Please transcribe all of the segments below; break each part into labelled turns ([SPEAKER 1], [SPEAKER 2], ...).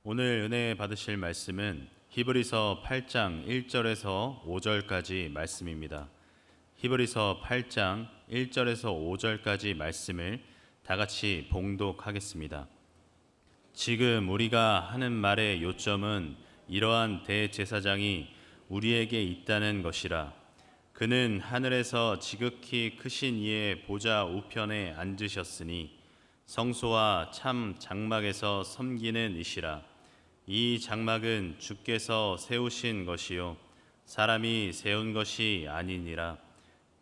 [SPEAKER 1] 오늘 은혜 받으실 말씀은 히브리서 8장 1절에서 5절까지 말씀입니다. 히브리서 8장 1절에서 5절까지 말씀을 다 같이 봉독하겠습니다. 지금 우리가 하는 말의 요점은 이러한 대제사장이 우리에게 있다는 것이라. 그는 하늘에서 지극히 크신 이의 보좌 우편에 앉으셨으니 성소와 참 장막에서 섬기는 이시라. 이 장막은 주께서 세우신 것이요 사람이 세운 것이 아니니라.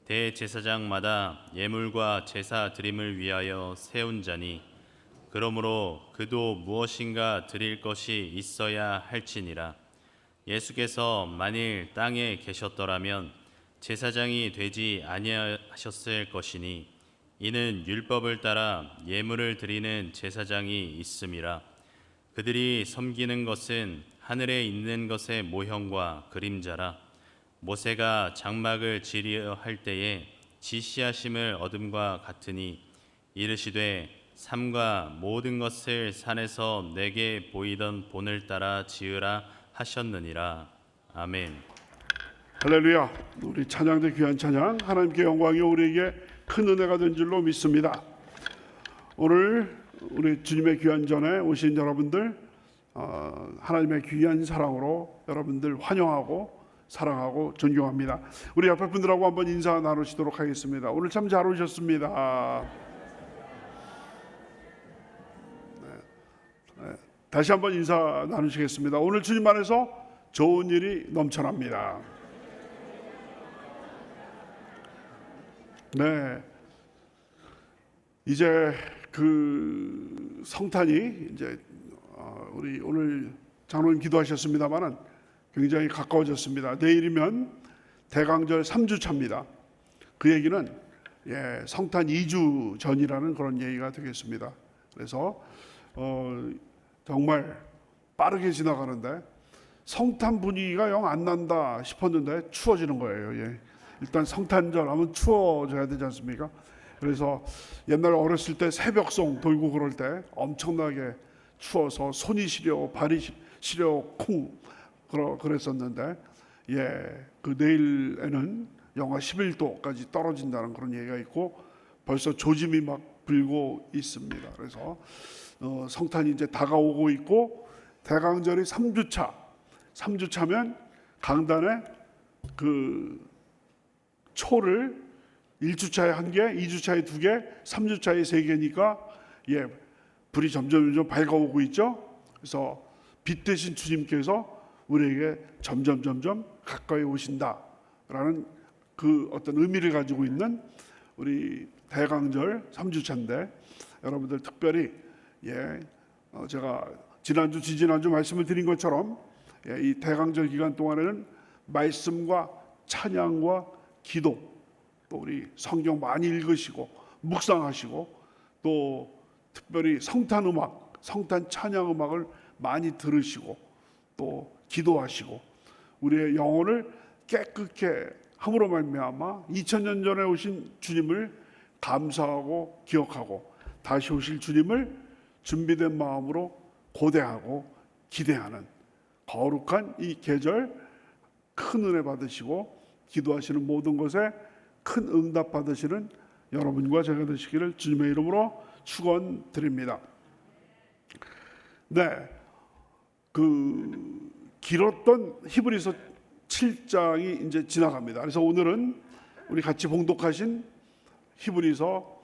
[SPEAKER 1] 대제사장마다 예물과 제사 드림을 위하여 세운 자니 그러므로 그도 무엇인가 드릴 것이 있어야 할지니라. 예수께서 만일 땅에 계셨더라면 제사장이 되지 아니하셨을 것이니 이는 율법을 따라 예물을 드리는 제사장이 있음이라. 그들이 섬기는 것은 하늘에 있는 것의 모형과 그림자라. 모세가 장막을 지으려 할 때에 지시하심을 얻음과 같으니 이르시되 삼가 모든 것을 산에서 내게 보이던 본을 따라 지으라 하셨느니라. 아멘.
[SPEAKER 2] 할렐루야. 우리 찬양대 귀한 찬양, 하나님께 영광이 우리에게 큰 은혜가 된 줄로 믿습니다. 오늘 우리 주님의 귀한 전에 오신 여러분들, 하나님의 귀한 사랑으로 여러분들 환영하고 사랑하고 존경합니다. 우리 옆에 분들하고 한번 인사 나누시도록 하겠습니다. 오늘 참 잘 오셨습니다. 다시 한번 인사 나누시겠습니다. 오늘 주님 안에서 좋은 일이 넘쳐납니다. 네, 이제 그 성탄이 이제 우리 오늘 장로님 기도하셨습니다만은 굉장히 가까워졌습니다. 내일이면 대강절 3주차입니다. 그 얘기는 성탄 2주 전이라는 그런 얘기가 되겠습니다. 그래서 정말 빠르게 지나가는데 성탄 분위기가 영 안 난다 싶었는데 추워지는 거예요. 일단 성탄절 하면 추워져야 되지 않습니까? 그래서 옛날 어렸을 때 새벽송 돌고 그럴 때 엄청나게 추워서 손이 시려 발이 시려 콩 그랬었는데 그 내일에는 영하 11도까지 떨어진다는 그런 얘기가 있고 벌써 조짐이 막 불고 있습니다. 그래서 성탄이 이제 다가오고 있고 대강절이 3주차면 강단에 그 초를 1주차에 1개, 2주차에 2개, 3주차에 3개니까 불이 점점 밝아오고 있죠. 그래서 빛 대신 주님께서 우리에게 점점 가까이 오신다라는 그 어떤 의미를 가지고 있는 우리 대강절 3주차인데 여러분들 특별히 제가 지난주 지지난주 말씀을 드린 것처럼 이 대강절 기간 동안에는 말씀과 찬양과 기도, 또 우리 성경 많이 읽으시고 묵상하시고 또 특별히 성탄 음악, 성탄 찬양 음악을 많이 들으시고 또 기도하시고 우리의 영혼을 깨끗게 함으로 말미암아 2000년 전에 오신 주님을 감사하고 기억하고 다시 오실 주님을 준비된 마음으로 고대하고 기대하는 거룩한 이 계절 큰 은혜 받으시고 기도하시는 모든 것에 큰 응답 받으시는 여러분과 제가 되시기를 주님의 이름으로 축원드립니다. 네, 그 길었던 히브리서 7장이 이제 지나갑니다. 그래서 오늘은 우리 같이 봉독하신 히브리서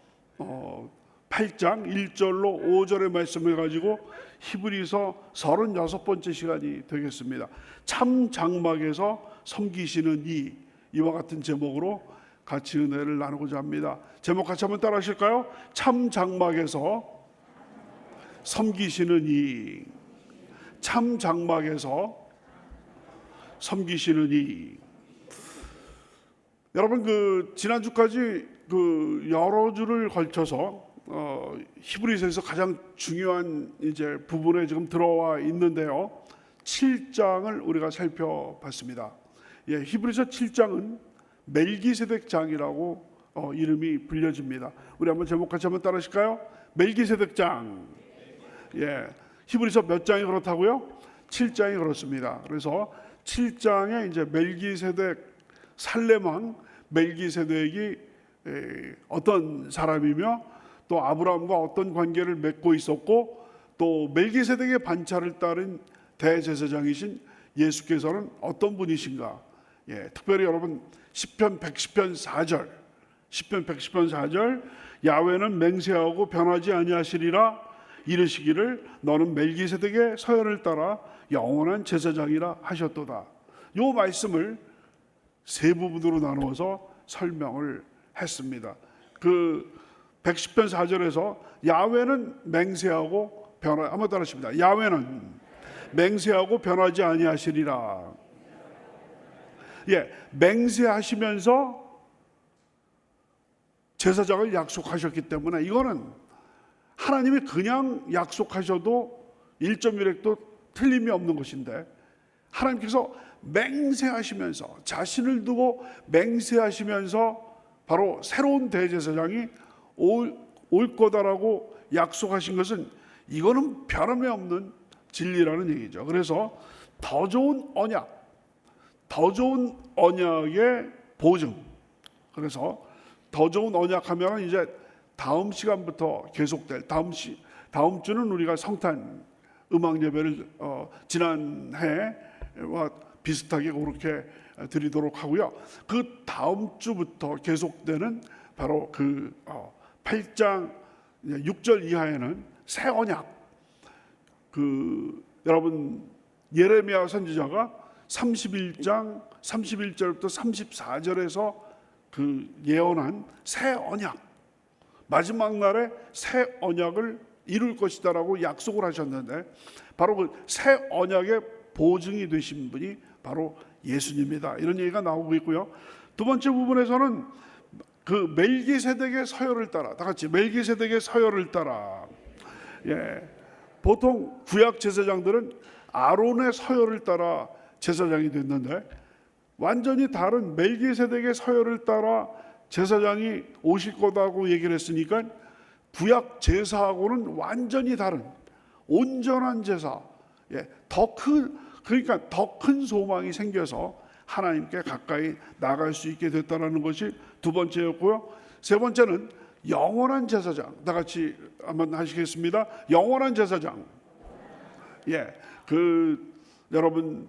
[SPEAKER 2] 8장 1절로 5절의 말씀을 가지고 히브리서 36번째 시간이 되겠습니다. 참 장막에서 섬기시는 이와 같은 제목으로 같이 은혜를 나누고자 합니다. 제목 같이 한번 따라 하실까요? 참 장막에서 섬기시는 이, 참 장막에서 섬기시는 이. 여러분 그 지난주까지 그 여러 주를 걸쳐서 히브리서에서 가장 중요한 이제 부분에 지금 들어와 있는데요. 7장을 우리가 살펴봤습니다. 히브리서 7장은 멜기세덱 장이라고 이름이 불려집니다. 우리 한번 제목 같이 한번 따라하실까요? 멜기세덱 장. 히브리서 몇 장이 그렇다고요? 7장이 그렇습니다. 그래서 7장에 이제 멜기세덱 살렘왕 멜기세덱이 어떤 사람이며 또 아브라함과 어떤 관계를 맺고 있었고 또 멜기세덱의 반차를 따른 대제사장이신 예수께서는 어떤 분이신가? 특별히 여러분 시편 110편 4절, 시편 110편 4절, 야훼는 맹세하고 변하지 아니하시리라 이르시기를 너는 멜기세덱의 서열을 따라 영원한 제사장이라 하셨도다. 이 말씀을 세 부분으로 나누어서 설명을 했습니다. 그 110편 4절에서 야훼는 맹세하고 한번 따라하십니다. 야훼는 맹세하고 변하지 아니하시리라. 맹세하시면서 제사장을 약속하셨기 때문에 이거는 하나님이 그냥 약속하셔도 1.1획도 틀림이 없는 것인데 하나님께서 맹세하시면서 자신을 두고 맹세하시면서 바로 새로운 대제사장이 올 거다라고 약속하신 것은 이거는 변함이 없는 진리라는 얘기죠. 그래서 더 좋은 언약의 보증. 그래서 더 좋은 언약하면 이제 다음 시간부터 계속될 다음 주는 우리가 성탄 음악 예배를 지난해와 비슷하게 그렇게 드리도록 하고요. 그 다음 주부터 계속되는 바로 그 8장 6절 이하에는 새 언약. 여러분 예레미야 선지자가 31장 31절부터 34절에서 그 예언한 새 언약, 마지막 날에 새 언약을 이룰 것이다라고 약속을 하셨는데 바로 그 새 언약의 보증이 되신 분이 바로 예수님이다. 이런 얘기가 나오고 있고요. 두 번째 부분에서는 그 멜기세덱의 서열을 따라, 다 같이 멜기세덱의 서열을 따라. 보통 구약 제사장들은 아론의 서열을 따라 제사장이 됐는데 완전히 다른 멜기세덱의 서열을 따라 제사장이 오실 거다고 얘기를 했으니까 구약 제사하고는 완전히 다른 온전한 제사, 그러니까 더 큰 소망이 생겨서 하나님께 가까이 나갈 수 있게 됐다는 것이 두 번째였고요. 세 번째는 영원한 제사장. 다 같이 한번 하시겠습니다. 영원한 제사장. 여러분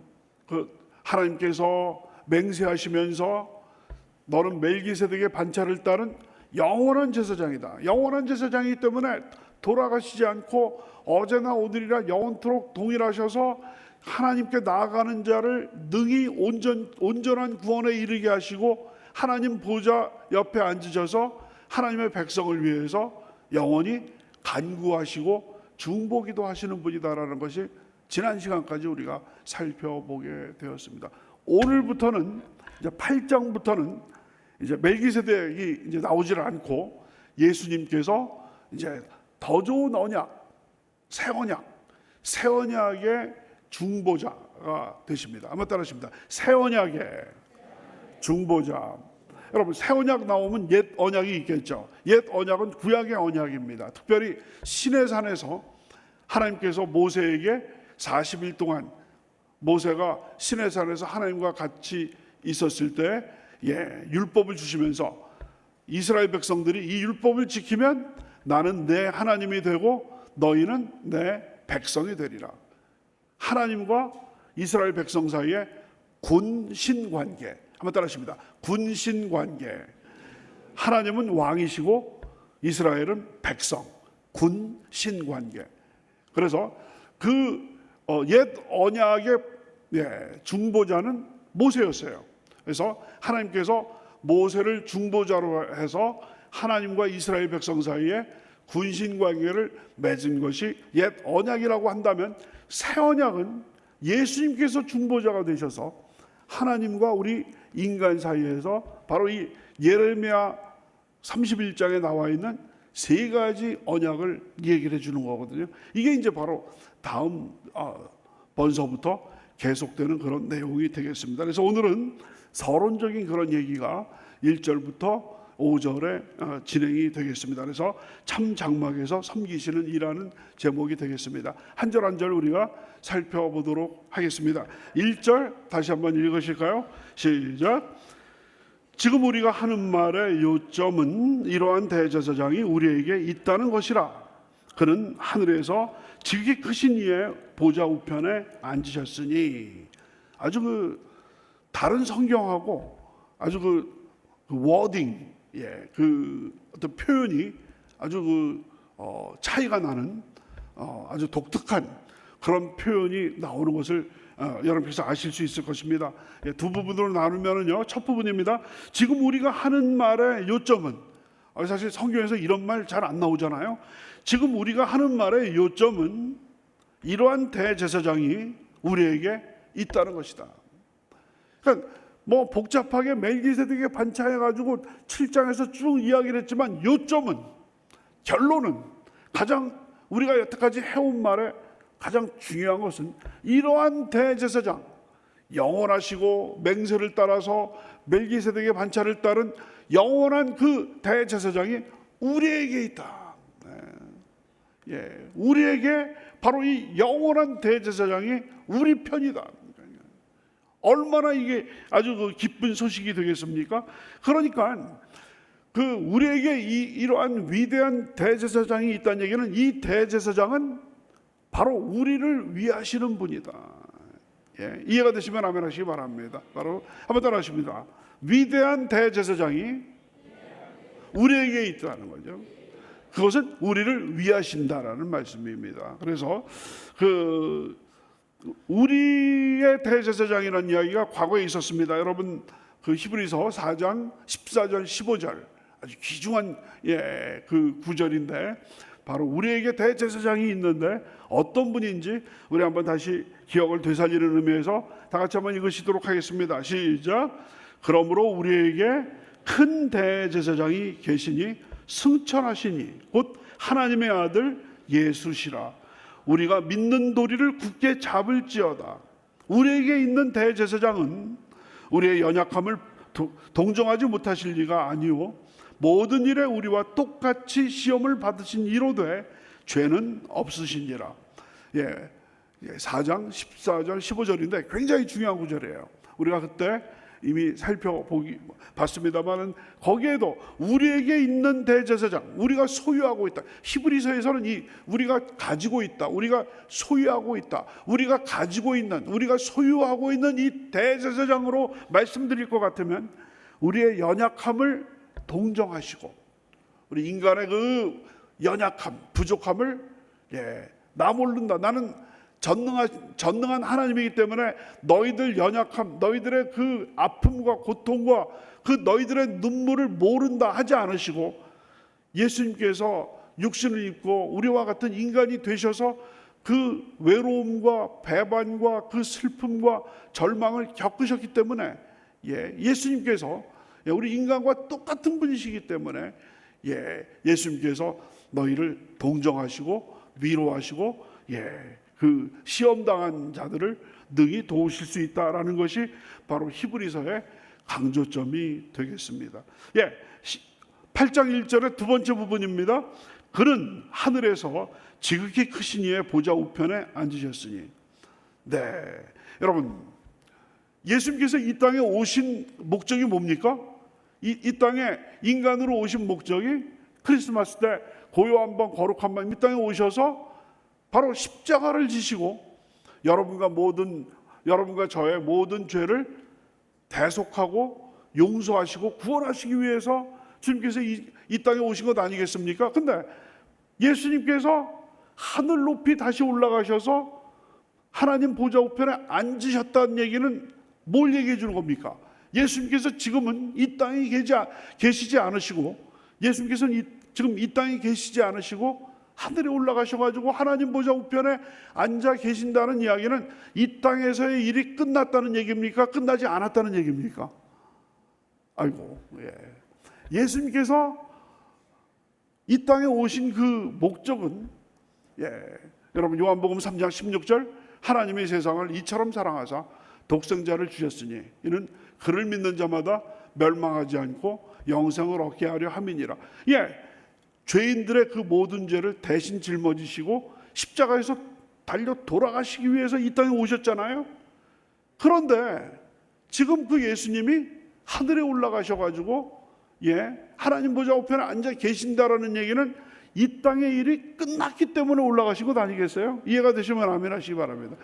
[SPEAKER 2] 하나님께서 맹세하시면서 너는 멜기세덱의 반차를 따른 영원한 제사장이다. 영원한 제사장이기 때문에 돌아가시지 않고 어제나 오늘이라 영원토록 동일하셔서 하나님께 나아가는 자를 능히 온전한 구원에 이르게 하시고 하나님 보좌 옆에 앉으셔서 하나님의 백성을 위해서 영원히 간구하시고 중보기도 하시는 분이다라는 것이 지난 시간까지 우리가 살펴보게 되었습니다. 오늘부터는 이제 8장부터는 이제 멜기세덱이 이제 나오지를 않고 예수님께서 이제 더 좋은 언약, 새 언약의 중보자가 되십니다. 한번 따라하십니다. 새 언약의 중보자. 여러분 새 언약 나오면 옛 언약이 있겠죠. 옛 언약은 구약의 언약입니다. 특별히 시내산에서 하나님께서 모세에게 40일 동안 모세가 시내산에서 하나님과 같이 있었을 때 율법을 주시면서 이스라엘 백성들이 이 율법을 지키면 나는 내 하나님이 되고 너희는 내 백성이 되리라. 하나님과 이스라엘 백성 사이에 군신관계. 한번 따라하십니다. 군신관계. 하나님은 왕이시고 이스라엘은 백성. 군신관계. 그래서 그 옛 언약의 중보자는 모세였어요. 그래서 하나님께서 모세를 중보자로 해서 하나님과 이스라엘 백성 사이에 군신관계를 맺은 것이 옛 언약이라고 한다면 새 언약은 예수님께서 중보자가 되셔서 하나님과 우리 인간 사이에서 바로 이 예레미야 31장에 나와 있는 세 가지 언약을 얘기를 해주는 거거든요. 이게 이제 바로 다음 번서부터 계속되는 그런 내용이 되겠습니다. 그래서 오늘은 서론적인 그런 얘기가 1절부터 5절에 진행이 되겠습니다. 그래서 참 장막에서 섬기시는 이라는 제목이 되겠습니다. 한 절 한 절 우리가 살펴보도록 하겠습니다. 1절 다시 한번 읽으실까요? 시작. 지금 우리가 하는 말의 요점은 이러한 대제사장이 우리에게 있다는 것이라. 그는 하늘에서 지극히 크신 이의 보좌 우편에 앉으셨으니. 아주 다른 성경하고 아주 워딩, 어떤 표현이 아주 차이가 나는 아주 독특한 그런 표현이 나오는 것을 여러분께서 아실 수 있을 것입니다. 두 부분으로 나누면요, 첫 부분입니다. 지금 우리가 하는 말의 요점은, 사실 성경에서 이런 말 잘 안 나오잖아요. 지금 우리가 하는 말의 요점은 이러한 대제사장이 우리에게 있다는 것이다. 그러니까 뭐 복잡하게 멜기세덱에 반차해가지고 7장에서 쭉 이야기를 했지만 요점은, 결론은, 가장 우리가 여태까지 해온 말의 가장 중요한 것은 이러한 대제사장, 영원하시고 맹세를 따라서 멜기세덱의 반차를 따른 영원한 그 대제사장이 우리에게 있다. 우리에게 바로 이 영원한 대제사장이 우리 편이다. 얼마나 이게 아주 기쁜 소식이 되겠습니까? 그러니까 우리에게 이러한 위대한 대제사장이 있다는 얘기는, 이 대제사장은 바로 우리를 위하시는 분이다. 이해가 되시면 아멘 하시기 바랍니다. 바로 한번 따라 하십니다. 위대한 대제사장이 우리에게 있다는 거죠. 그것은 우리를 위하신다라는 말씀입니다. 그래서 우리의 대제사장이라는 이야기가 과거에 있었습니다. 여러분, 히브리서 4장 14절 15절 아주 귀중한 그 구절인데, 바로 우리에게 대제사장이 있는데 어떤 분인지 우리 한번 다시 기억을 되살리는 의미에서 다 같이 한번 읽으시도록 하겠습니다. 시작. 그러므로 우리에게 큰 대제사장이 계시니 승천하시니 곧 하나님의 아들 예수시라. 우리가 믿는 도리를 굳게 잡을지어다. 우리에게 있는 대제사장은 우리의 연약함을 동정하지 못하실 리가 아니오, 모든 일에 우리와 똑같이 시험을 받으신 이로되 죄는 없으시니라. 4장 14절 15절인데 굉장히 중요한 구절이에요. 우리가 그때 이미 봤습니다만은 거기에도 우리에게 있는 대제사장, 우리가 소유하고 있다. 히브리서에서는 우리가 가지고 있다, 우리가 소유하고 있다, 우리가 가지고 있는, 우리가 소유하고 있는 이 대제사장으로 말씀드릴 것 같으면 우리의 연약함을 동정하시고, 우리 인간의 그 연약함, 부족함을 나 모른다, 나는 전능한 하나님이기 때문에 너희들 연약함, 너희들의 그 아픔과 고통과 그 너희들의 눈물을 모른다 하지 않으시고, 예수님께서 육신을 입고 우리와 같은 인간이 되셔서 그 외로움과 배반과 그 슬픔과 절망을 겪으셨기 때문에, 예수님께서 우리 인간과 똑같은 분이시기 때문에 예수님께서 너희를 동정하시고 위로하시고 그 시험당한 자들을 능히 도우실 수 있다라는 것이 바로 히브리서의 강조점이 되겠습니다. 8장 1절의 두 번째 부분입니다. 그는 하늘에서 지극히 크신 이의 보좌 우편에 앉으셨으니. 여러분, 예수님께서 이 땅에 오신 목적이 뭡니까? 이 땅에 인간으로 오신 목적이 크리스마스 때 고요한 밤 거룩한 밤 이 땅에 오셔서 바로 십자가를 지시고 여러분과 저의 모든 죄를 대속하고 용서하시고 구원하시기 위해서 주님께서 이 땅에 오신 것 아니겠습니까? 근데 예수님께서 하늘 높이 다시 올라가셔서 하나님 보좌 우편에 앉으셨다는 얘기는 뭘 얘기해 주는 겁니까? 예수님께서 지금은 이 땅에 계시지 않으시고, 예수님께서는 지금 이 땅에 계시지 않으시고 하늘에 올라가셔가지고 하나님 보좌 우편에 앉아 계신다는 이야기는 이 땅에서의 일이 끝났다는 얘기입니까? 끝나지 않았다는 얘기입니까? 예수님께서 이 땅에 오신 그 목적은, 여러분 요한복음 3장 16절, 하나님의 세상을 이처럼 사랑하사 독생자를 주셨으니 이는 그를 믿는 자마다 멸망하지 않고 영생을 얻게 하려 함이니라. 죄인들의 그 모든 죄를 대신 짊어지시고 십자가에서 달려 돌아가시기 위해서 이 땅에 오셨잖아요. 그런데 지금 그 예수님이 하늘에 올라가셔가지고 하나님 보좌 우편에 앉아 계신다라는 얘기는 이 땅의 일이 끝났기 때문에 올라가신 것 아니겠어요? 이해가 되시면 아멘 하시기 바랍니다.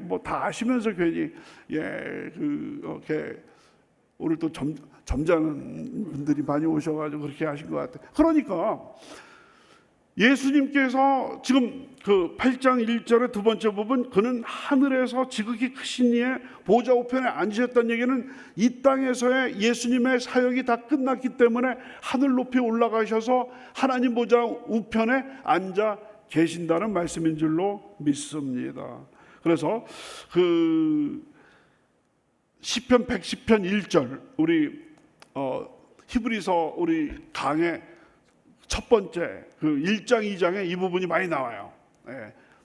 [SPEAKER 2] 뭐 다 아시면서 괜히 오늘 또 점잖은 분들이 많이 오셔가지고 그렇게 하신 것 같아요. 그러니까 예수님께서 지금 그 8장 1절의 두 번째 부분, 그는 하늘에서 지극히 크신 이의 보좌 우편에 앉으셨다는 얘기는 이 땅에서의 예수님의 사역이 다 끝났기 때문에 하늘 높이 올라가셔서 하나님 보좌 우편에 앉아 계신다는 말씀인 줄로 믿습니다. 그래서 그 시편 110편 1절, 우리 히브리서 우리 강의 첫 번째 그 1장 2장에 이 부분이 많이 나와요.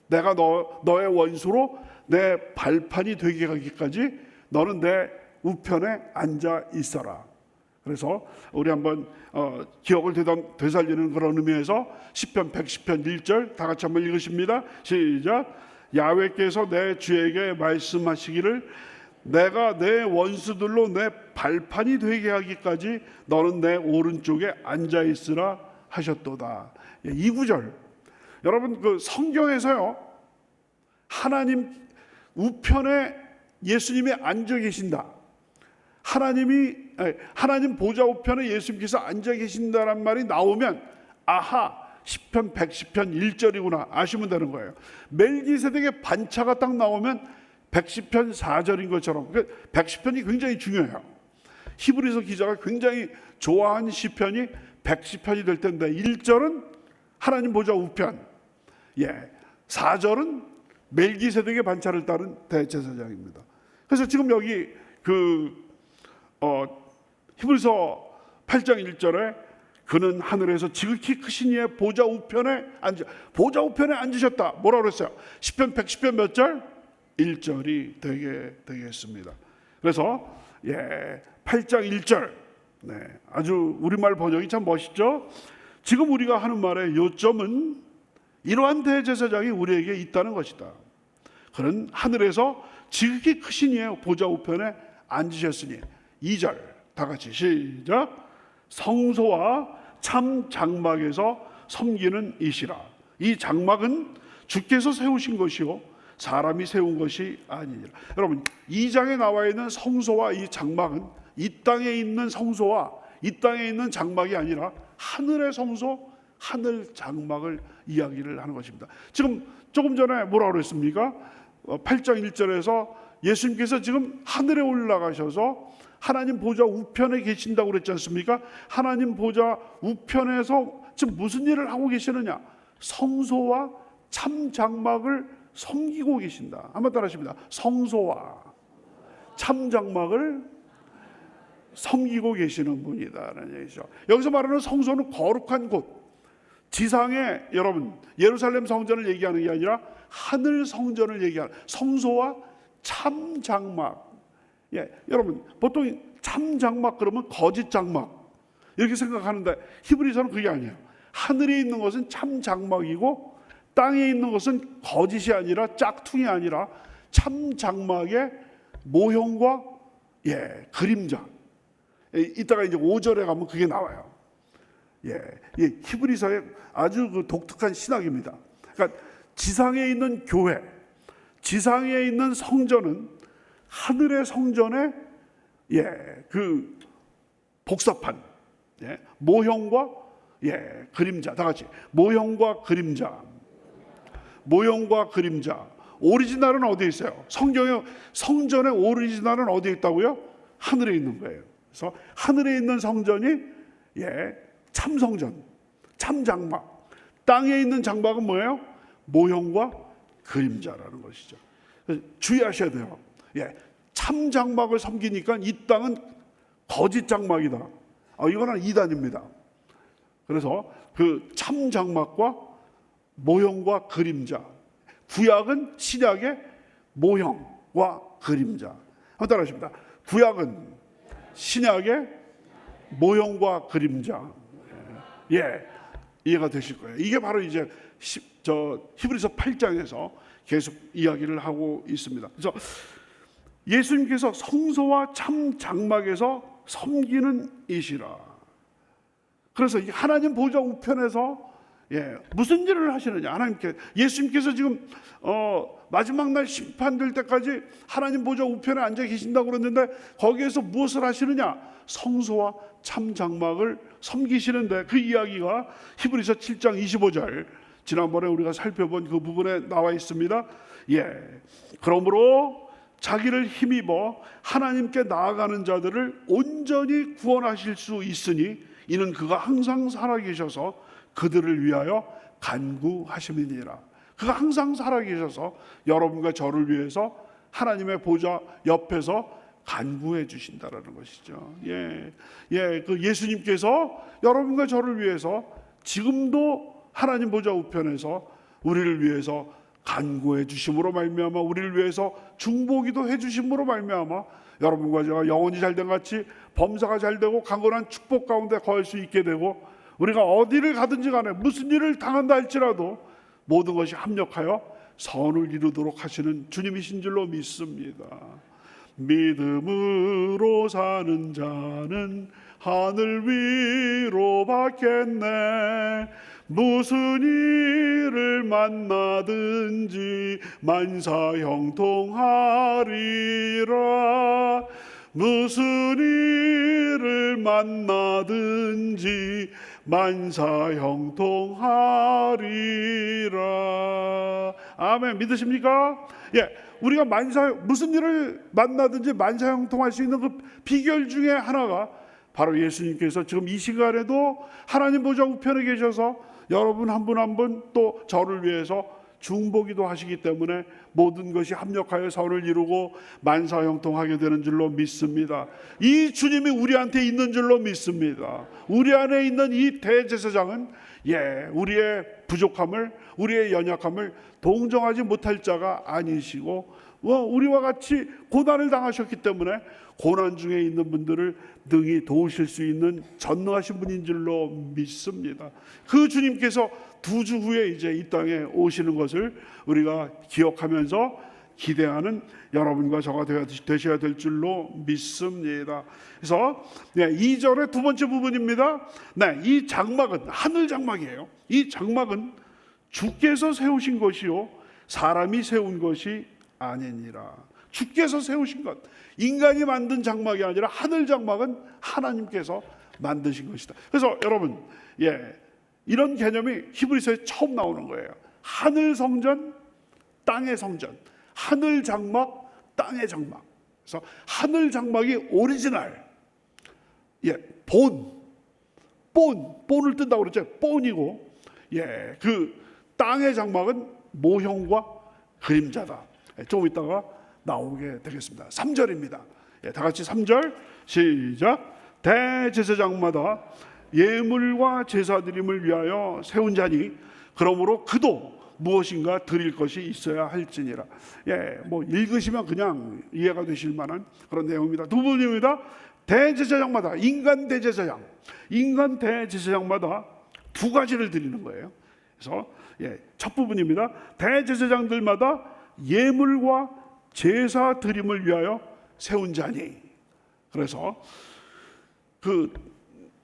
[SPEAKER 2] 내가 너의 원수로 내 발판이 되게 하기까지 너는 내 우편에 앉아 있어라. 그래서 우리 한번 기억을 되살리는 그런 의미에서 시편 110편 1절 다 같이 한번 읽으십니다. 시작. 야훼께서 내 주에게 말씀하시기를 내가 내 원수들로 내 발판이 되게 하기까지 너는 내 오른쪽에 앉아 있으라 하셨도다. 이 구절, 여러분 그 성경에서요, 하나님 우편에 예수님이 앉아 계신다, 하나님 보좌 우편에 예수님께서 앉아 계신다란 말이 나오면 아하, 시편 110편 1절이구나 아시면 되는 거예요. 멜기세덱의 반차가 딱 나오면 110편 4절인 것처럼, 그러니까 110편이 굉장히 중요해요. 히브리서 기자가 굉장히 좋아하는 시편이 110편이 될 텐데 1절은 하나님 보좌 우편, 4절은 멜기세덱의 반차를 따른 대제사장입니다. 그래서 지금 여기 히브리서 8장 1절에 그는 하늘에서 지극히 크신 이의 보좌 우편에 앉으셨다. 뭐라고 그랬어요? 시편 110편 몇 절? 1절이 되겠습니다. 그래서 8장 1절, 아주 우리말 번역이 참 멋있죠. 지금 우리가 하는 말의 요점은 이러한 대제사장이 우리에게 있다는 것이다. 그는 하늘에서 지극히 크신 이의 보좌 우편에 앉으셨으니, 2절 다 같이 시작. 성소와 참 장막에서 섬기는 이시라. 이 장막은 주께서 세우신 것이요 사람이 세운 것이 아니니라. 여러분, 2장에 나와 있는 성소와 이 장막은 이 땅에 있는 성소와 이 땅에 있는 장막이 아니라 하늘의 성소, 하늘 장막을 이야기를 하는 것입니다. 지금 조금 전에 뭐라고 그랬습니까? 8장 1절에서 예수님께서 지금 하늘에 올라가셔서 하나님 보좌 우편에 계신다고 그랬지 않습니까? 하나님 보좌 우편에서 지금 무슨 일을 하고 계시느냐? 성소와 참 장막을 섬기고 계신다. 한번 따라하십니다. 성소와 참 장막을 섬기고 계시는 분이다라는 얘기죠. 여기서 말하는 성소는 거룩한 곳, 지상에, 여러분 예루살렘 성전을 얘기하는 게 아니라 하늘 성전을 얘기하는 성소와 참 장막. 여러분 보통 참 장막 그러면 거짓 장막 이렇게 생각하는데 히브리서는 그게 아니에요. 하늘에 있는 것은 참 장막이고 땅에 있는 것은 거짓이 아니라 짝퉁이 아니라 참 장막의 모형과 그림자. 이따가 이제 5절에 가면 그게 나와요. 히브리서의 아주 그 독특한 신학입니다. 그러니까 지상에 있는 교회, 지상에 있는 성전은 하늘의 성전의 그 복사판, 모형과 그림자. 다 같이 모형과 그림자. 모형과 그림자. 오리지널은 어디에 있어요? 성전의 오리지널은 어디에 있다고요? 하늘에 있는 거예요. 그래서 하늘에 있는 성전이 참성전, 참장막. 땅에 있는 장막은 뭐예요? 모형과 그림자라는 것이죠. 주의하셔야 돼요. 참장막을 섬기니까 이 땅은 거짓 장막이다. 이거는 이단입니다. 그래서 그 참장막과 모형과 그림자, 구약은 신약의 모형과 그림자. 한번 따라하십니다. 구약은 신약의 모형과 그림자. 예, 이해가 되실 거예요. 이게 바로 이제 히브리서 8장에서 계속 이야기를 하고 있습니다. 그래서 예수님께서 성소와 참 장막에서 섬기는 이시라. 그래서 하나님 보좌 우편에서 무슨 일을 하시느냐? 하나님께 예수님께서 지금 마지막 날 심판될 때까지 하나님 보좌 우편에 앉아 계신다고 그랬는데 거기에서 무엇을 하시느냐? 성소와 참 장막을 섬기시는데 그 이야기가 히브리서 7장 25절 지난번에 우리가 살펴본 그 부분에 나와 있습니다. 그러므로 자기를 힘입어 하나님께 나아가는 자들을 온전히 구원하실 수 있으니 이는 그가 항상 살아계셔서 그들을 위하여 간구하심이니라. 그가 항상 살아계셔서 여러분과 저를 위해서 하나님의 보좌 옆에서 간구해 주신다라는 것이죠. 그 예수님께서 여러분과 저를 위해서 지금도 하나님 보좌 우편에서 우리를 위해서 간구해 주심으로 말미암아 우리를 위해서 중보기도 해 주심으로 말미암아 여러분과 제가 영혼이 잘된 같이 범사가 잘되고 강건한 축복 가운데 거할 수 있게 되고 우리가 어디를 가든지 간에 무슨 일을 당한다 할지라도 모든 것이 합력하여 선을 이루도록 하시는 주님이신 줄로 믿습니다. 믿음으로 사는 자는 하늘 위로 받겠네. 무슨 일을 만나든지 만사형통하리라. 무슨 일을 만나든지 만사형통하리라. 아멘. 믿으십니까? 우리가 무슨 일을 만나든지 만사형통할 수 있는 그 비결 중에 하나가 바로 예수님께서 지금 이 시간에도 하나님 보좌 우편에 계셔서 여러분 한 분 한 분 또 저를 위해서 중보기도 하시기 때문에 모든 것이 합력하여 선을 이루고 만사형통하게 되는 줄로 믿습니다. 이 주님이 우리한테 있는 줄로 믿습니다. 우리 안에 있는 이 대제사장은 우리의 부족함을 우리의 연약함을 동정하지 못할 자가 아니시고 우리와 같이 고난을 당하셨기 때문에 고난 중에 있는 분들을 능히 도우실 수 있는 전능하신 분인 줄로 믿습니다. 그 주님께서 2주 후에 이제 이 땅에 오시는 것을 우리가 기억하면서 기대하는 여러분과 저가 되셔야 될 줄로 믿습니다. 그래서 2절의 두 번째 부분입니다. 이 장막은 하늘 장막이에요. 이 장막은 주께서 세우신 것이요 사람이 세운 것이 아니니라. 주께서 세우신 것, 인간이 만든 장막이 아니라 하늘 장막은 하나님께서 만드신 것이다. 그래서 여러분, 이런 개념이 히브리서에 처음 나오는 거예요. 하늘 성전, 땅의 성전, 하늘 장막, 땅의 장막. 그래서 하늘 장막이 오리지널, 본을 뜬다고 그랬죠. 본이고, 그 땅의 장막은 모형과 그림자다. 조금 있다가 나오게 되겠습니다. 3절입니다. 다 같이 3절 시작. 대제사장마다 예물과 제사드림을 위하여 세운 자니 그러므로 그도 무엇인가 드릴 것이 있어야 할지니라. 읽으시면 그냥 이해가 되실 만한 그런 내용입니다. 두 분입니다. 대제사장마다 인간 대제사장마다 두 가지를 드리는 거예요. 그래서 첫 부분입니다. 대제사장들마다 예물과 제사 드림을 위하여 세운 자니. 그래서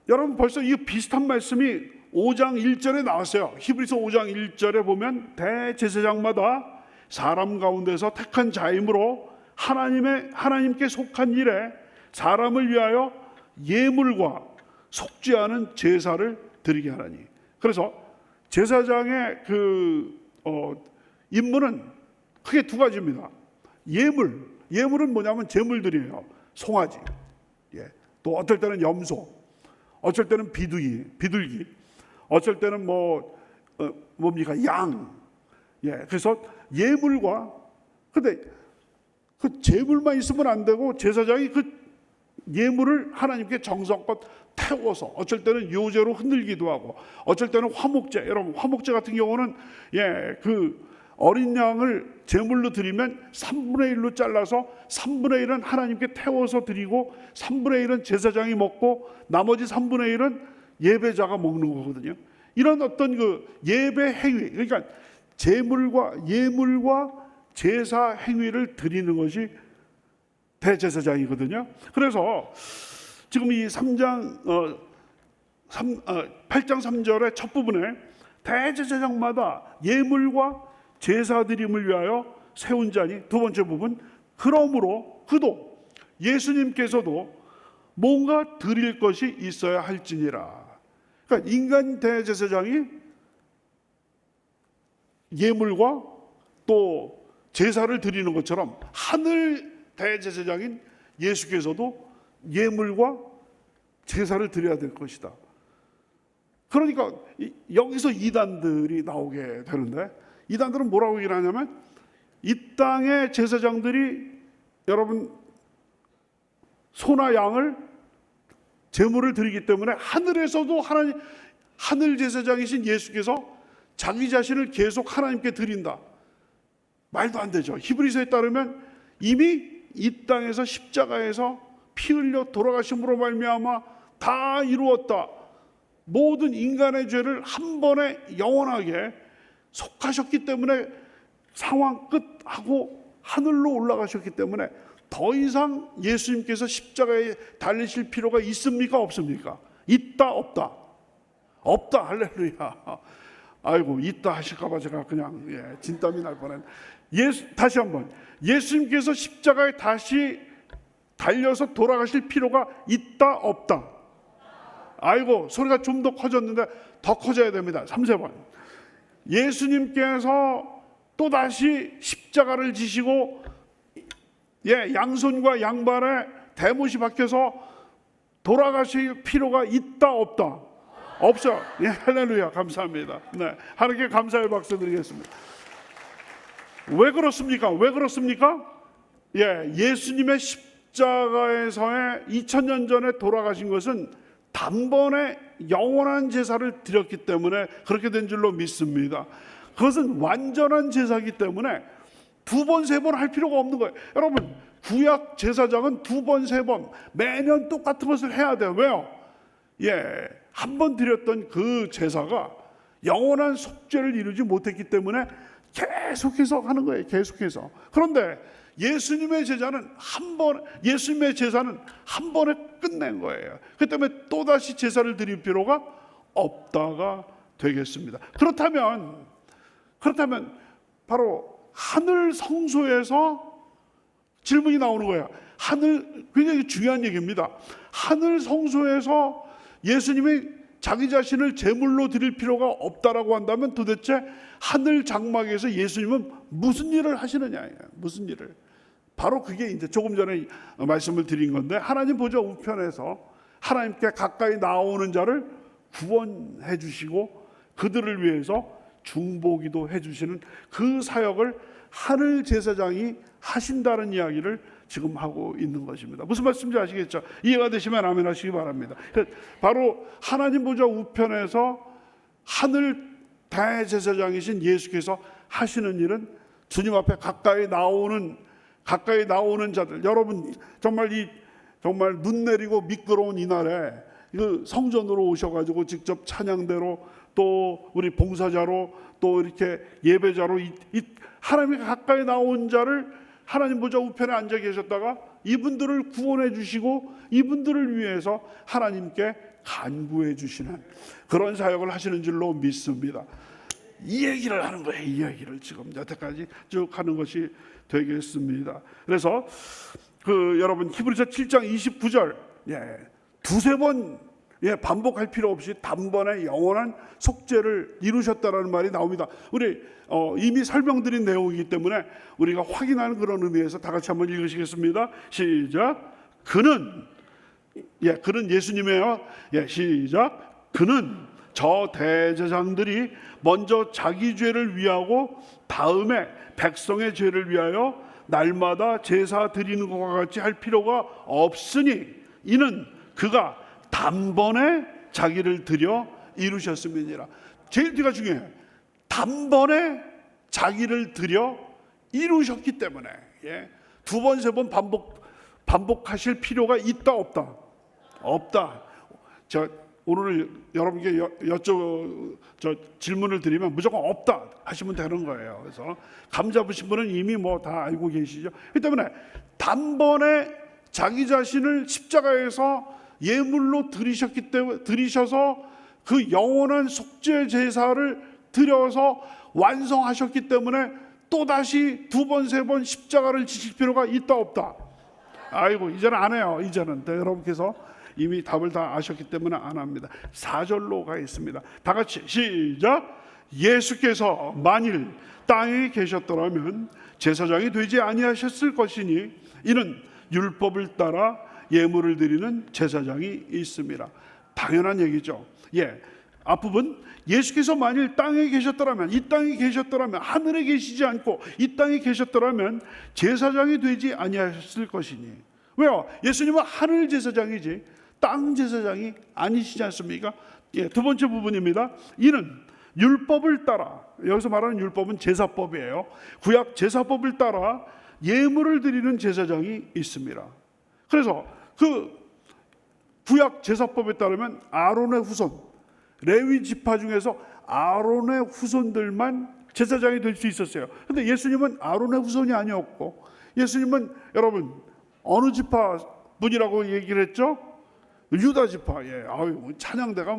[SPEAKER 2] 여러분 벌써 이 비슷한 말씀이 5장 1절에 나왔어요. 히브리서 5장 1절에 보면 대제사장마다 사람 가운데서 택한 자이므로 하나님께 속한 일에 사람을 위하여 예물과 속지 않은 제사를 드리게 하나니. 그래서 제사장의 임무는 크게 두 가지입니다. 예물은 뭐냐면 제물들이에요. 송아지, 또 어떨 때는 염소, 어쩔 때는 비둘기, 어쩔 때는 양. 그래서 예물과, 근데 그 제물만 있으면 안 되고 제사장이 그 예물을 하나님께 정성껏 태워서 어쩔 때는 요제로 흔들기도 하고 어쩔 때는 화목제. 여러분 화목제 같은 경우는 어린 양을 제물로 드리면 3분의 1로 잘라서 3분의 1은 하나님께 태워서 드리고 3분의 1은 제사장이 먹고 나머지 3분의 1은 예배자가 먹는 거거든요. 이런 어떤 그 예배 행위, 그러니까 예물과 제사 행위를 드리는 것이 대제사장이거든요. 그래서 지금 이 8장 3절의 첫 부분에 대제사장마다 예물과 제사 드림을 위하여 세운 자니, 두 번째 부분, 그러므로 그도 예수님께서도 뭔가 드릴 것이 있어야 할지니라. 그러니까 인간 대제사장이 예물과 또 제사를 드리는 것처럼 하늘 대제사장인 예수께서도 예물과 제사를 드려야 될 것이다. 그러니까 여기서 이단들이 나오게 되는데, 이단들은 뭐라고 얘기를 하냐면, 이 땅의 제사장들이 여러분 소나 양을 제물을 드리기 때문에 하늘에서도 하늘 제사장이신 예수께서 자기 자신을 계속 하나님께 드린다. 말도 안 되죠. 히브리서에 따르면 이미 이 땅에서 십자가에서 피 흘려 돌아가심으로 말미암아 다 이루었다. 모든 인간의 죄를 한 번에 영원하게 속하셨기 때문에 상황 끝하고 하늘로 올라가셨기 때문에 더 이상 예수님께서 십자가에 달리실 필요가 있습니까? 없습니까? 있다 없다? 없다. 할렐루야. 아이고, 있다 하실까봐 제가 그냥 진땀이 날 뻔했네. 다시 한번, 예수님께서 십자가에 다시 달려서 돌아가실 필요가 있다 없다? 아이고, 소리가 좀 더 커졌는데 더 커져야 됩니다. 3번, 예수님께서 또다시 십자가를 지시고 양손과 양발에 대못이 박혀서 돌아가실 필요가 있다 없다? 없어. 할렐루야. 감사합니다. 네, 하나님께 감사의 박수 드리겠습니다. 왜 그렇습니까? 예수님의 십자가에서의 2000년 전에 돌아가신 것은 단번에 영원한 제사를 드렸기 때문에 그렇게 된 줄로 믿습니다. 그것은 완전한 제사이기 때문에 두 번, 세 번 할 필요가 없는 거예요. 여러분, 구약 제사장은 두 번, 세 번 매년 똑같은 것을 해야 돼요. 왜요? 한 번 드렸던 그 제사가 영원한 속죄를 이루지 못했기 때문에 계속해서 하는 거예요. 계속해서. 그런데 예수님의 제사는 한 번에 끝낸 거예요. 그 때문에 또다시 제사를 드릴 필요가 없다가 되겠습니다. 그렇다면 바로 하늘 성소에서 질문이 나오는 거예요. 굉장히 중요한 얘기입니다. 하늘 성소에서 예수님이 자기 자신을 제물로 드릴 필요가 없다라고 한다면 도대체 하늘 장막에서 예수님은 무슨 일을 하시느냐예요. 무슨 일을. 바로 그게 이제 조금 전에 말씀을 드린 건데, 하나님 보좌 우편에서 하나님께 가까이 나오는 자를 구원해 주시고 그들을 위해서 중보기도 해 주시는 그 사역을 하늘 제사장이 하신다는 이야기를 지금 하고 있는 것입니다. 무슨 말씀인지 아시겠죠? 이해가 되시면 아멘 하시기 바랍니다. 바로 하나님 보좌 우편에서 하늘 대제사장이신 예수께서 하시는 일은 주님 앞에 가까이 나오는 자들, 여러분 정말 눈 내리고 미끄러운 이날에 그 성전으로 오셔가지고 직접 찬양대로 또 우리 봉사자로 또 이렇게 예배자로 하나님께 가까이 나온 자를 하나님 보좌 우편에 앉아 계셨다가 이분들을 구원해 주시고 이분들을 위해서 하나님께 간구해 주시는 그런 사역을 하시는 줄로 믿습니다. 이 얘기를 하는 거예요. 이 얘기를 지금 여태까지 쭉 하는 것이 되겠습니다. 그래서 여러분 히브리서 7장 29절 두세 번 반복할 필요 없이 단번에 영원한 속죄를 이루셨다라는 말이 나옵니다. 우리 이미 설명드린 내용이기 때문에 우리가 확인하는 그런 의미에서 다 같이 한번 읽으시겠습니다. 시작. 그는 예수님이에요. 시작. 그는 저 대제사장들이 먼저 자기 죄를 위하고 다음에 백성의 죄를 위하여 날마다 제사 드리는 것과 같이 할 필요가 없으니 이는 그가 단번에 자기를 드려 이루셨음이니라. 제일 뒤가 중요해요. 단번에 자기를 들여 이루셨기 때문에 두 번, 세 번 반복하실 필요가 있다 없다? 없다. 오늘 여러분께 질문을 드리면 무조건 없다 하시면 되는 거예요. 그래서 감 잡으신 분은 이미 뭐 다 알고 계시죠. 그렇기 때문에 단번에 자기 자신을 십자가에서 예물로 드리셔서 그 영원한 속죄 제사를 드려서 완성하셨기 때문에 또다시 두 번, 세 번 십자가를 지실 필요가 있다 없다? 아이고, 이제는 안 해요. 이제는 여러분께서 이미 답을 다 아셨기 때문에 안 합니다. 4절로 가 있습니다. 다 같이 시작. 예수께서 만일 땅에 계셨더라면 제사장이 되지 아니하셨을 것이니 이는 율법을 따라 예물을 드리는 제사장이 있습니다. 당연한 얘기죠. 앞부분 예수께서 만일 땅에 계셨더라면, 이 땅에 계셨더라면, 하늘에 계시지 않고 이 땅에 계셨더라면 제사장이 되지 아니하셨을 것이니. 왜요? 예수님은 하늘 제사장이지 땅 제사장이 아니시지 않습니까? 두 번째 부분입니다. 이는 율법을 따라, 여기서 말하는 율법은 제사법이에요. 구약 제사법을 따라 예물을 드리는 제사장이 있습니다. 그래서 그 구약 제사법에 따르면 아론의 후손, 레위 지파 중에서 아론의 후손들만 제사장이 될 수 있었어요. 그런데 예수님은 아론의 후손이 아니었고, 예수님은 여러분 어느 지파 분이라고 얘기를 했죠? 유다 지파. 찬양대가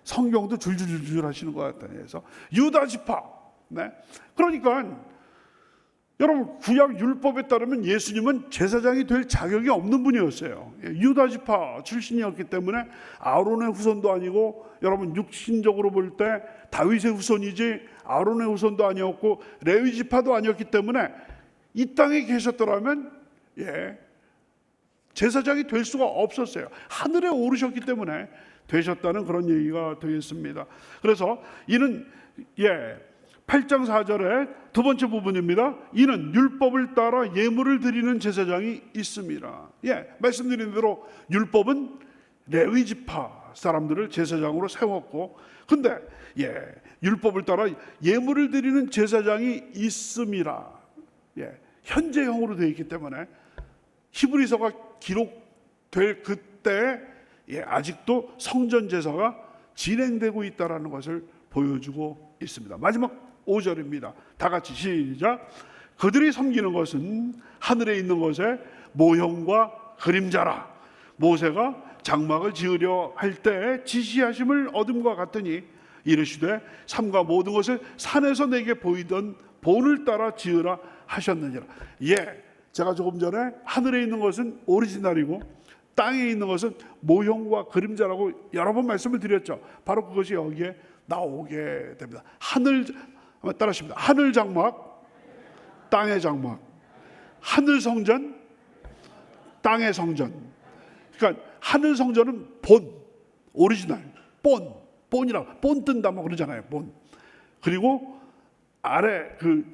[SPEAKER 2] 성경도 줄줄줄줄 하시는 것 같아요. 그래서 유다 지파. 그러니까 여러분 구약 율법에 따르면 예수님은 제사장이 될 자격이 없는 분이었어요. 유다 지파 출신이었기 때문에 아론의 후손도 아니고, 여러분 육신적으로 볼 때 다윗의 후손이지 아론의 후손도 아니었고 레위 지파도 아니었기 때문에 이 땅에 계셨더라면 제사장이 될 수가 없었어요. 하늘에 오르셨기 때문에 되셨다는 그런 얘기가 되겠습니다. 그래서 이는 8장 4절의 두 번째 부분입니다. 이는 율법을 따라 예물을 드리는 제사장이 있습니다. 말씀드린 대로 율법은 레위 지파 사람들을 제사장으로 세웠고, 근데 율법을 따라 예물을 드리는 제사장이 있음이라. 현재형으로 되어 있기 때문에 히브리서가 기록될 그때 아직도 성전 제사가 진행되고 있다는 것을 보여주고 있습니다. 마지막 5절입니다. 다 같이 시작. 그들이 섬기는 것은 하늘에 있는 것의 모형과 그림자라. 모세가 장막을 지으려 할 때 지시하심을 얻음과 같으니 이르시되 삼가 모든 것을 산에서 내게 보이던 본을 따라 지으라 하셨느니라. 제가 조금 전에 하늘에 있는 것은 오리지널이고 땅에 있는 것은 모형과 그림자라고 여러 번 말씀을 드렸죠. 바로 그것이 여기에 나오게 됩니다. 한번 따라하십니다. 하늘 장막, 땅의 장막. 하늘 성전, 땅의 성전. 그러니까 하늘 성전은 본, 오리지널, 본이라고, 본 뜬다 뭐 그러잖아요. 본. 그리고 아래 그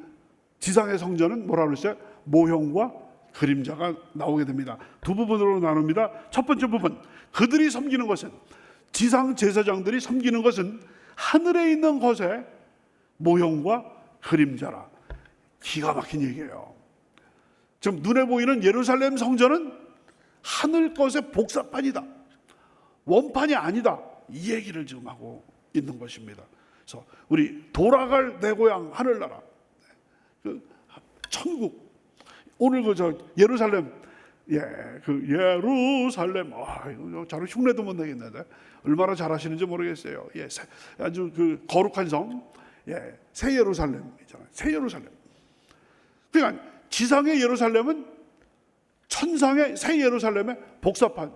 [SPEAKER 2] 지상의 성전은 뭐라고 그랬어요? 모형과 그림자가 나오게 됩니다. 두 부분으로 나눕니다. 첫 번째 부분, 그들이 섬기는 것은, 지상 제사장들이 섬기는 것은 하늘에 있는 것의 모형과 그림자라. 기가 막힌 얘기예요. 지금 눈에 보이는 예루살렘 성전은 하늘 것의 복사판이다, 원판이 아니다, 이 얘기를 지금 하고 있는 것입니다. 그래서 우리 돌아갈 내 고향 하늘나라, 그 천국, 오늘 예루살렘, 예루살렘, 저는 흉내도 못 내겠는데 얼마나 잘하시는지 모르겠어요. 아주 그 거룩한 성, 새 예루살렘이잖아요. 새 예루살렘. 그러니까 지상의 예루살렘은 천상의 새 예루살렘의 복사판.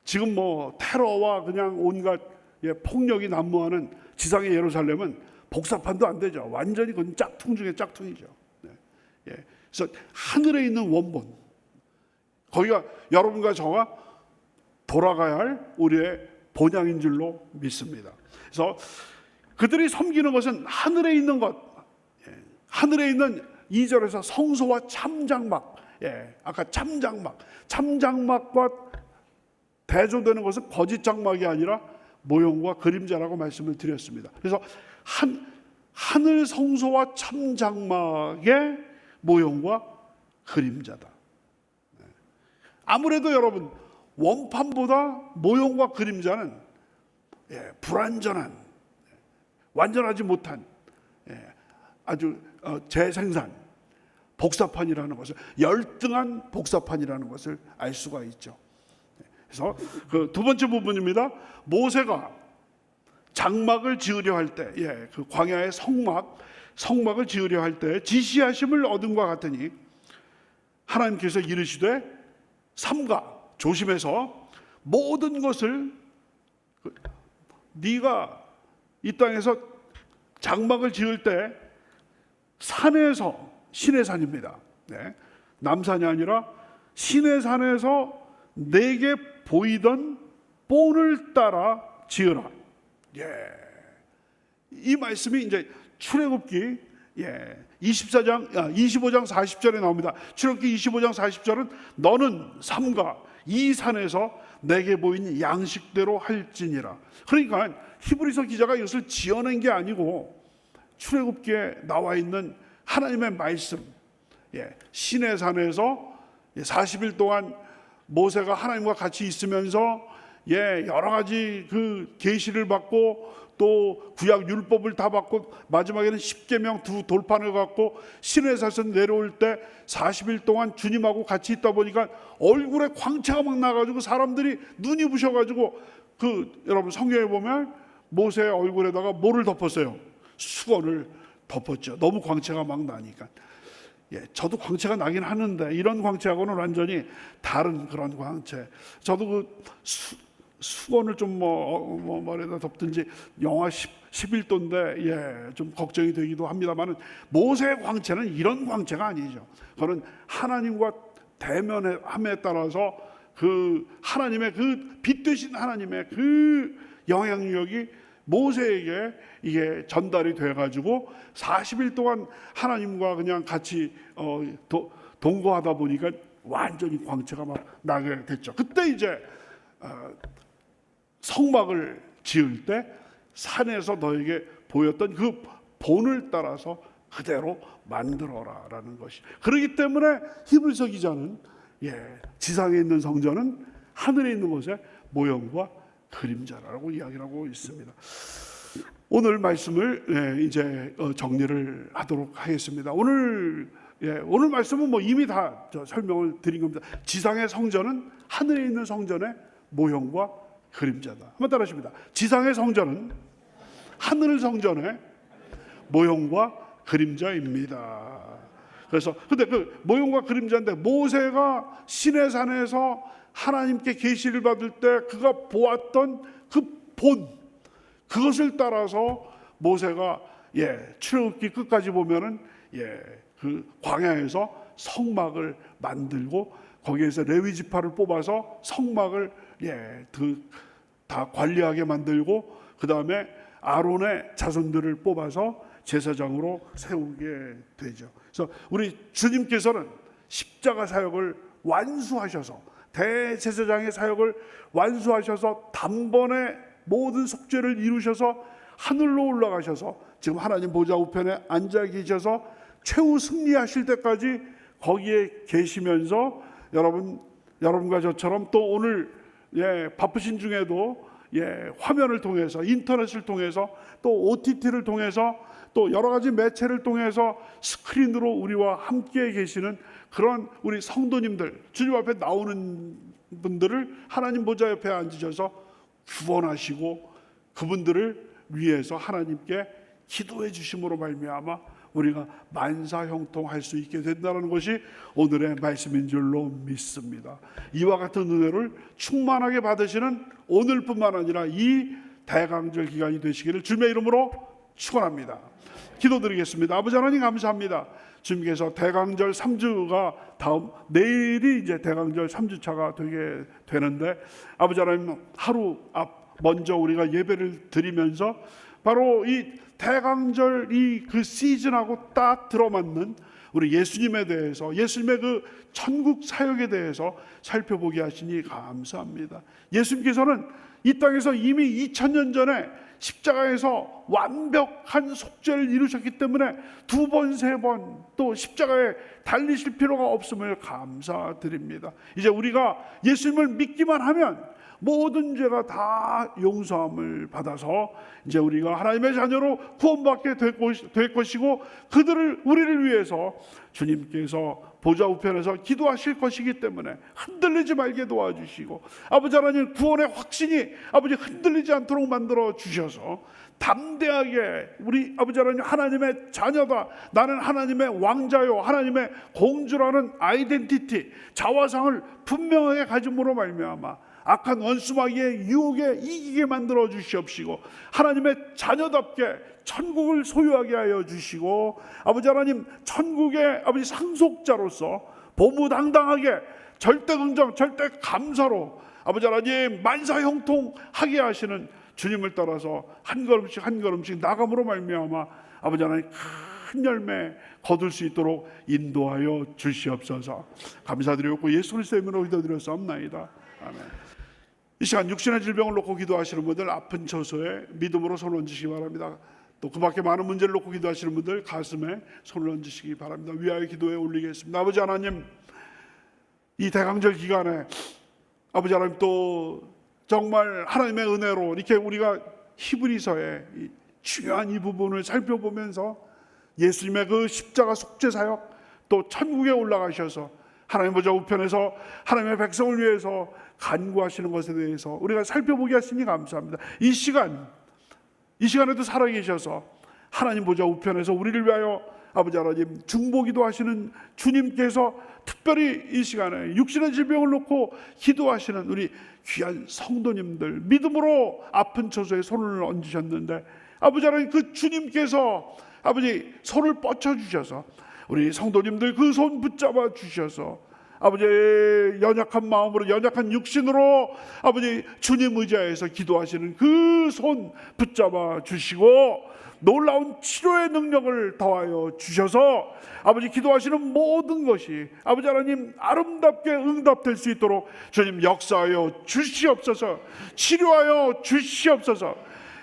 [SPEAKER 2] 지금 뭐 테러와 그냥 온갖 폭력이 난무하는 지상의 예루살렘은 복사판도 안 되죠. 완전히 그건 짝퉁 중에 짝퉁이죠. 그래서 하늘에 있는 원본, 거기가 여러분과 저가 돌아가야 할 우리의 본향인 줄로 믿습니다. 그래서 그들이 섬기는 것은 하늘에 있는 것, 하늘에 있는 2절에서 성소와 참장막, 아까 참장막과 대조되는 것은 거짓 장막이 아니라 모형과 그림자라고 말씀을 드렸습니다. 그래서 하늘 성소와 참장막의 모형과 그림자다. 아무래도 여러분 원판보다 모형과 그림자는 불완전한, 완전하지 못한 아주 재생산 복사판이라는 것을, 열등한 복사판이라는 것을 알 수가 있죠. 그래서 그 두 번째 부분입니다. 모세가 장막을 지으려 할 때, 그 광야의 성막을 지으려 할 때 지시하심을 얻은과 같으니 하나님께서 이르시되 삼가, 조심해서 모든 것을, 네가 이 땅에서 장막을 지을 때 산에서, 신의 산입니다. 남산이 아니라 신의 산에서 내게 보이던 본을 따라 지으라. 이 말씀이 이제 출애굽기 25장 40절에 나옵니다. 출애굽기 25장 40절은 너는 삼가 이 산에서 내게 보인 양식대로 할지니라. 그러니까 히브리서 기자가 이것을 지어낸 게 아니고 출애굽기에 나와 있는 하나님의 말씀, 신의 산에서 40일 동안 모세가 하나님과 같이 있으면서 여러 가지 그 계시를 받고 또 구약 율법을 다 받고 마지막에는 십계명 두 돌판을 갖고 신의 산에서 내려올 때 40일 동안 주님하고 같이 있다 보니까 얼굴에 광채가 막 나가지고 사람들이 눈이 부셔가지고 여러분 성경에 보면 모세의 얼굴에다가 뭐를 덮었어요? 수건을 덮었죠. 너무 광채가 막 나니까. 저도 광채가 나긴 하는데 이런 광채하고는 완전히 다른 그런 광채. 저도 그 수건을 좀 머리에다 덮든지 영하 11도인데 좀 걱정이 되기도 합니다만은 모세의 광채는 이런 광채가 아니죠. 그거는 하나님과 대면함에 따라서 그 하나님의 그 빛 되신 하나님의 그 영향력이 모세에게 이게 전달이 돼가지고 40일 동안 하나님과 그냥 같이 동거하다 보니까 완전히 광채가 막 나게 됐죠. 그때 이제 성막을 지을 때 산에서 너에게 보였던 그 본을 따라서 그대로 만들어라라는 것이. 그렇기 때문에 히브리서 기자는 지상에 있는 성전은 하늘에 있는 것의 모형과 그림자라고 이야기를 하고 있습니다. 오늘 말씀을 이제 정리를 하도록 하겠습니다. 오늘 말씀은 뭐 이미 다 설명을 드린 겁니다. 지상의 성전은 하늘에 있는 성전의 모형과 그림자다. 한번 따라하십니다. 지상의 성전은 하늘 성전의 모형과 그림자입니다. 그래서 근데 그 모형과 그림자인데 모세가 신의 산에서 하나님께 계시를 받을 때 그가 보았던 그 본, 그것을 따라서 모세가 출애굽기 끝까지 보면은 그 광야에서 성막을 만들고 거기에서 레위 지파를 뽑아서 성막을 다 관리하게 만들고 그 다음에 아론의 자손들을 뽑아서 제사장으로 세우게 되죠. 그래서 우리 주님께서는 십자가 사역을 완수하셔서 대제사장의 사역을 완수하셔서 단번에 모든 속죄를 이루셔서 하늘로 올라가셔서 지금 하나님 보좌 우편에 앉아 계셔서 최후 승리하실 때까지 거기에 계시면서 여러분과 저처럼 또 오늘 바쁘신 중에도 화면을 통해서 인터넷을 통해서 또 OTT를 통해서 또 여러 가지 매체를 통해서 스크린으로 우리와 함께 계시는 그런 우리 성도님들, 주님 앞에 나오는 분들을 하나님 보좌 옆에 앉으셔서 구원하시고 그분들을 위해서 하나님께 기도해 주심으로 말미암아 우리가 만사형통할 수 있게 된다는 것이 오늘의 말씀인 줄로 믿습니다. 이와 같은 은혜를 충만하게 받으시는 오늘뿐만 아니라 이 대강절 기간이 되시기를 주님의 이름으로 축원합니다. 기도드리겠습니다. 아버지 하나님 감사합니다. 주님께서 대강절 3주가 다음 내일이 이제 대강절 3주차가 되게 되는데 아버지 하나님 하루 먼저 우리가 예배를 드리면서 바로 이 대강절 그 시즌하고 딱 들어맞는 우리 예수님에 대해서 예수님의 그 천국 사역에 대해서 살펴보게 하시니 감사합니다. 예수님께서는 이 땅에서 이미 2000년 전에 십자가에서 완벽한 속죄를 이루셨기 때문에 두 번, 세 번 또 십자가에 달리실 필요가 없음을 감사드립니다. 이제 우리가 예수님을 믿기만 하면 모든 죄가 다 용서함을 받아서 이제 우리가 하나님의 자녀로 구원받게 될 것이고, 우리를 위해서 주님께서 보좌 우편에서 기도하실 것이기 때문에 흔들리지 말게 도와주시고, 아버지 하나님 구원의 확신이 아버지 흔들리지 않도록 만들어 주셔서 담대하게 우리 아버지 하나님 하나님의 자녀다, 나는 하나님의 왕자요 하나님의 공주라는 아이덴티티, 자화상을 분명하게 가짐으로 말미암아 악한 원수마귀의 유혹에 이기게 만들어 주시옵시고, 하나님의 자녀답게 천국을 소유하게 하여 주시고, 아버지 하나님 천국의 아버지 상속자로서 보무당당하게 절대 긍정 절대 감사로 아버지 하나님 만사형통하게 하시는 주님을 따라서 한 걸음씩 한 걸음씩 나감으로 말미암아 아버지 하나님 큰 열매 거둘 수 있도록 인도하여 주시옵소서. 감사드리고 예수 그리스도의 이름으로 기도드렸사옵나이다. 아멘. 이 시간 육신의 질병을 놓고 기도하시는 분들 아픈 처소에 믿음으로 손을 얹으시기 바랍니다. 또 그 밖에 많은 문제를 놓고 기도하시는 분들 가슴에 손을 얹으시기 바랍니다. 위하여 기도에 올리겠습니다. 아버지 하나님, 이 대강절 기간에 아버지 하나님 또 정말 하나님의 은혜로 이렇게 우리가 히브리서의 중요한 이 부분을 살펴보면서 예수님의 그 십자가 속죄 사역, 또 천국에 올라가셔서 하나님 보좌 우편에서 하나님의 백성을 위해서 간구하시는 것에 대해서 우리가 살펴보게 하시니 감사합니다. 이 시간에도 살아계셔서 하나님 보좌 우편에서 우리를 위하여 아버지 하나님 중보기도 하시는 주님께서 특별히 이 시간에 육신의 질병을 놓고 기도하시는 우리 귀한 성도님들, 믿음으로 아픈 처소에 손을 얹으셨는데 아버지 하나님 그 주님께서 아버지 손을 뻗쳐주셔서 우리 성도님들 그 손 붙잡아 주셔서 아버지의 연약한 마음으로, 연약한 육신으로 아버지 주님 의지하여서 기도하시는 그 손 붙잡아 주시고 놀라운 치료의 능력을 더하여 주셔서 아버지 기도하시는 모든 것이 아버지 하나님 아름답게 응답될 수 있도록 주님 역사하여 주시옵소서. 치료하여 주시옵소서.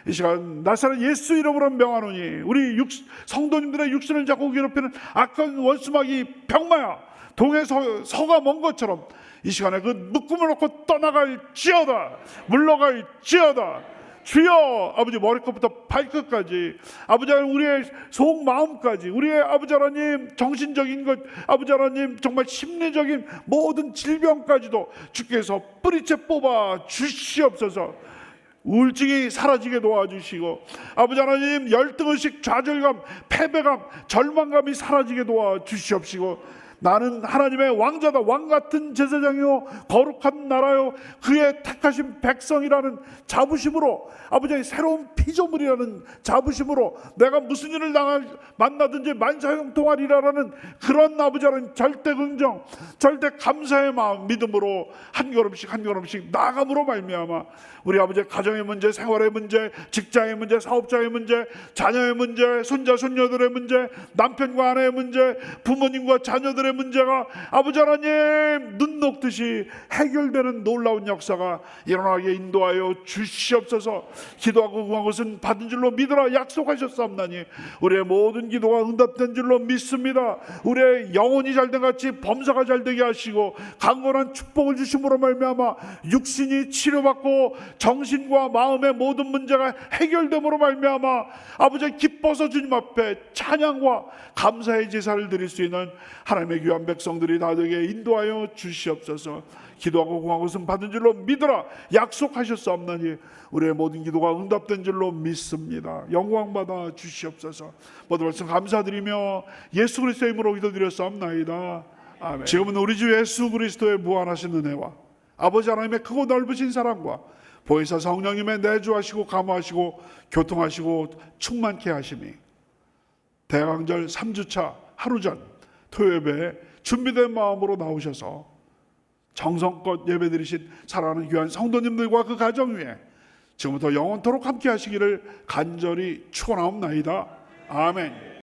[SPEAKER 2] 이 시간 나사렛 예수 이름으로 명하노니 우리 성도님들의 육신을 잡고 괴롭히는 악한 원수마귀 병마야 동에서 서가 먼 것처럼 이 시간에 그 묶음을 놓고 떠나갈지어다, 물러갈지어다. 주여, 아버지 머리끝부터 발끝까지 아버지 하나님 우리의 속마음까지 우리의 아버지 하나님 정신적인 것, 아버지 하나님 정말 심리적인 모든 질병까지도 주께서 뿌리채 뽑아 주시옵소서. 우울증이 사라지게 도와주시고 아버지 하나님 열등의식, 좌절감, 패배감, 절망감이 사라지게 도와주시옵시고 나는 하나님의 왕자다, 왕같은 제사장이요 거룩한 나라요 그의 택하신 백성이라는 자부심으로 아버지의 새로운 피조물이라는 자부심으로 내가 무슨 일을 만나든지 만사형통하리라라는 그런 아버지 하나님 절대 긍정 절대 감사의 마음 믿음으로 한 걸음씩 한 걸음씩 나아감으로 말미암아 우리 아버지의 가정의 문제, 생활의 문제, 직장의 문제, 사업자의 문제, 자녀의 문제, 손자 손녀들의 문제, 남편과 아내의 문제, 부모님과 자녀들의 문제가 아버지 하나님 눈 녹듯이 해결되는 놀라운 역사가 일어나게 인도하여 주시옵소서. 기도하고 구한 것은 받은 줄로 믿으라 약속하셨사옵나니 우리의 모든 기도가 응답된 줄로 믿습니다. 우리의 영혼이 잘된 같이 범사가 잘되게 하시고 강건한 축복을 주심으로 말미암아 육신이 치료받고 정신과 마음의 모든 문제가 해결됨으로 말미암아 아버지 기뻐서 주님 앞에 찬양과 감사의 제사를 드릴 수 있는 하나님의 귀한 백성들이 다 되게 인도하여 주시옵소서. 기도하고 구한 것은 받은 줄로 믿으라 약속하셨사옵나니 우리의 모든 기도가 응답된 줄로 믿습니다. 영광 받아 주시옵소서. 모든 말씀 감사드리며 예수 그리스도의 이름으로 기도드렸사옵나이다. 아멘. 지금은 우리 주 예수 그리스도의 무한하신 은혜와 아버지 하나님의 크고 넓으신 사랑과 보혜사 성령님의 내주하시고 감화하시고 교통하시고 충만케 하심이 대강절 3주차 하루 전 토요예배에 준비된 마음으로 나오셔서 정성껏 예배드리신 사랑하는 귀한 성도님들과 그 가정 위에 지금부터 영원토록 함께 하시기를 간절히 축원하옵나이다. 아멘.